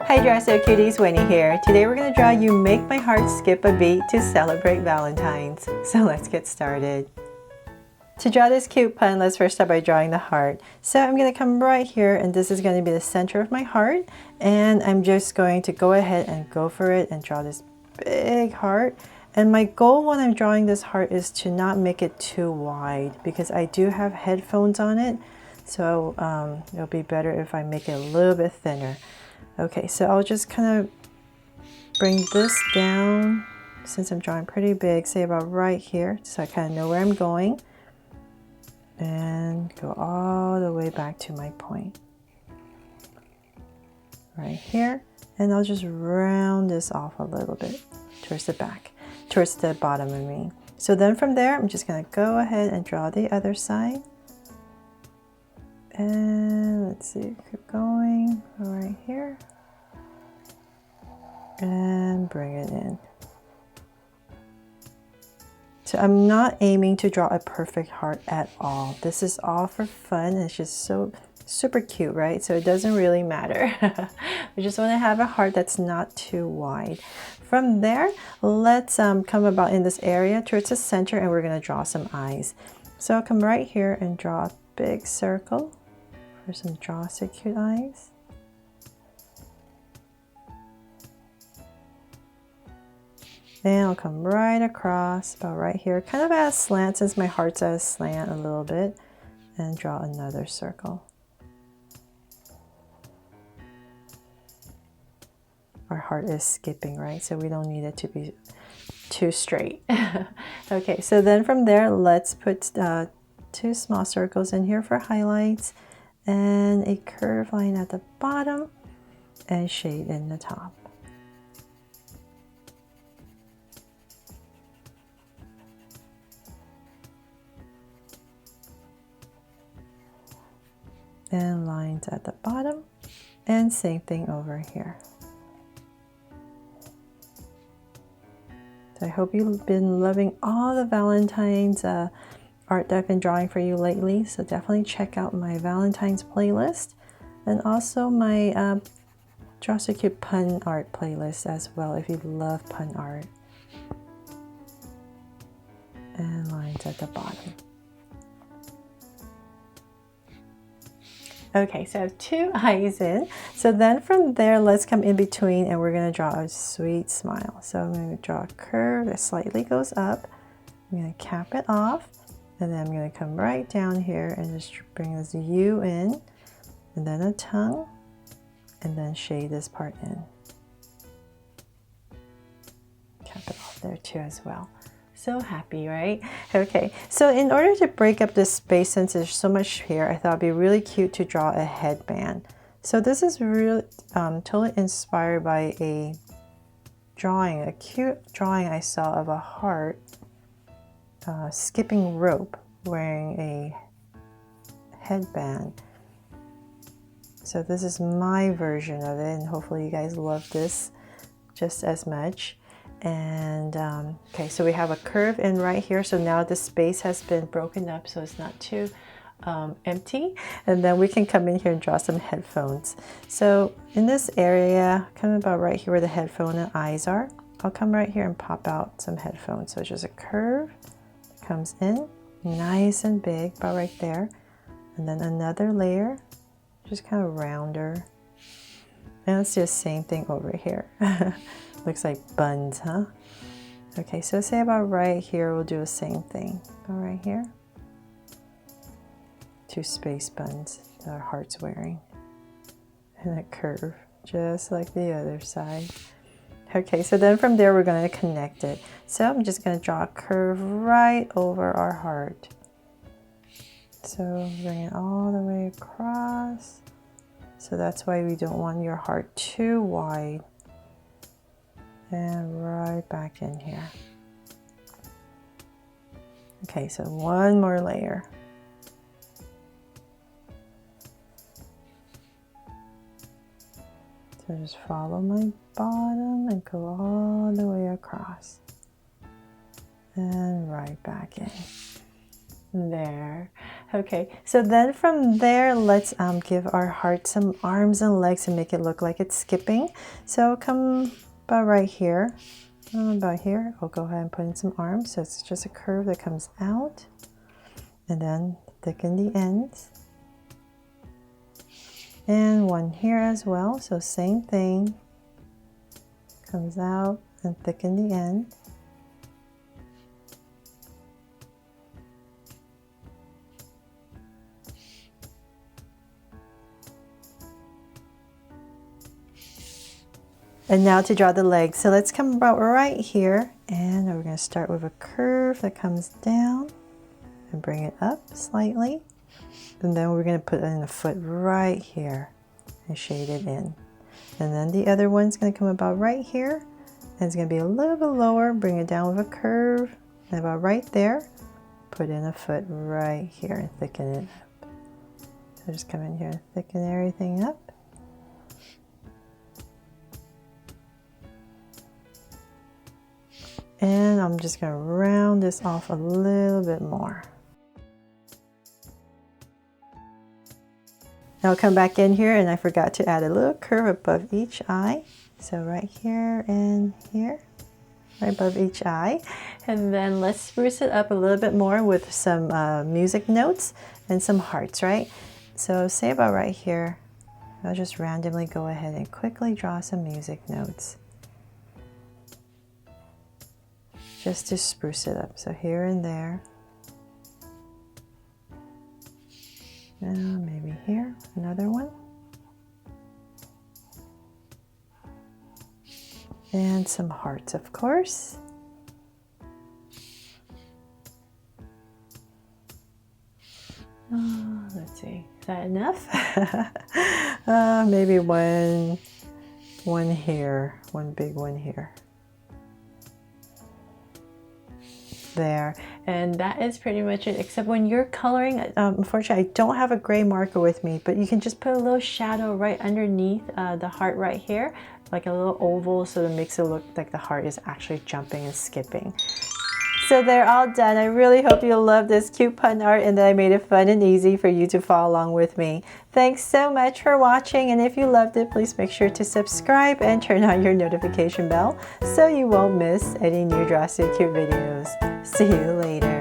Hi Dresser Cuties, Winnie here. Today we're going to draw You Make My Heart Skip a Beat to celebrate Valentine's. So let's get started. To draw this cute pun, let's first start by drawing the heart. So I'm going to come right here and this is going to be the center of my heart. And I'm just going to go ahead and go for it and draw this big heart. And my goal when I'm drawing this heart is to not make it too wide because I do have headphones on it. So it'll be better if I make it a little bit thinner. Okay, so I'll just kind of bring this down since I'm drawing pretty big, say about right here, so I kind of know where I'm going. And go all the way back to my point. Right here. And I'll just round this off a little bit towards the back, towards the bottom I mean. So then from there, I'm just going to go ahead and draw the other side. And let's see, keep going right here. And bring it in. So I'm not aiming to draw a perfect heart at all. This is all for fun. It's just so super cute, right? So it doesn't really matter. We just want to have a heart that's not too wide. From there, let's come about in this area towards the center and we're going to draw some eyes. So I'll come right here and draw a big circle for some draw so cute eyes. And I'll come right across about right here, kind of at a slant since my heart's at a slant a little bit, and draw another circle. Our heart is skipping, right? So we don't need it to be too straight. Okay, so then from there, let's put two small circles in here for highlights and a curved line at the bottom and shade in the top. And lines at the bottom, and same thing over here. So I hope you've been loving all the Valentine's art that I've been drawing for you lately. So definitely check out my Valentine's playlist and also my Draw So Cute pun art playlist as well if you love pun art. And lines at the bottom. Okay, so I have two eyes in. So then from there, let's come in between and we're going to draw a sweet smile. So I'm going to draw a curve that slightly goes up. I'm going to cap it off. And then I'm going to come right down here and just bring this U in. And then a tongue. And then shade this part in. Cap it off there too as well. So happy, right? Okay, so in order to break up this space, since there's so much here, I thought it'd be really cute to draw a headband. So this is really totally inspired by a cute drawing I saw of a heart skipping rope wearing a headband. So this is my version of it, and hopefully you guys love this just as much. And okay, so we have a curve in right here. So now the space has been broken up so it's not too empty. And then we can come in here and draw some headphones. So in this area, kind of about right here where the headphone and eyes are, I'll come right here and pop out some headphones. So it's just a curve, comes in, nice and big, about right there. And then another layer, just kind of rounder. And let's do the same thing over here. Looks like buns, huh? Okay, so say about right here, we'll do the same thing. Go right here. Two space buns that our heart's wearing. And a curve, just like the other side. Okay, so then from there, we're going to connect it. So I'm just going to draw a curve right over our heart. So bring it all the way across. So that's why we don't want your heart too wide. And right back in here. Okay, so one more layer. So just follow my bottom and go all the way across. And right back in. There. Okay, so then from there, let's give our heart some arms and legs and make it look like it's skipping. So come about right here, about here. I'll go ahead and put in some arms. So it's just a curve that comes out, and then thicken the ends. And one here as well. So same thing, comes out and thicken the end. And now to draw the legs. So let's come about right here, and we're going to start with a curve that comes down and bring it up slightly. And then we're going to put in a foot right here and shade it in. And then the other one's going to come about right here, and it's going to be a little bit lower. Bring it down with a curve, and about right there, put in a foot right here and thicken it up. So just come in here and thicken everything up. And I'm just going to round this off a little bit more. Now I'll come back in here, and I forgot to add a little curve above each eye. So right here and here, right above each eye. And then let's spruce it up a little bit more with some music notes and some hearts, right? So say about right here, I'll just randomly go ahead and quickly draw some music notes, just to spruce it up. So here and there. And maybe here, another one. And some hearts, of course. Let's see, is that enough? Maybe one here, one big one here. There, and that is pretty much it, except when you're coloring, unfortunately I don't have a gray marker with me, but you can just put a little shadow right underneath the heart right here, like a little oval, so it makes it look like the heart is actually jumping and skipping. So they're all done. I really hope you love this cute pun art and that I made it fun and easy for you to follow along with me. Thanks so much for watching, and if you loved it, please make sure to subscribe and turn on your notification bell so you won't miss any new Draw So Cute videos. See you later.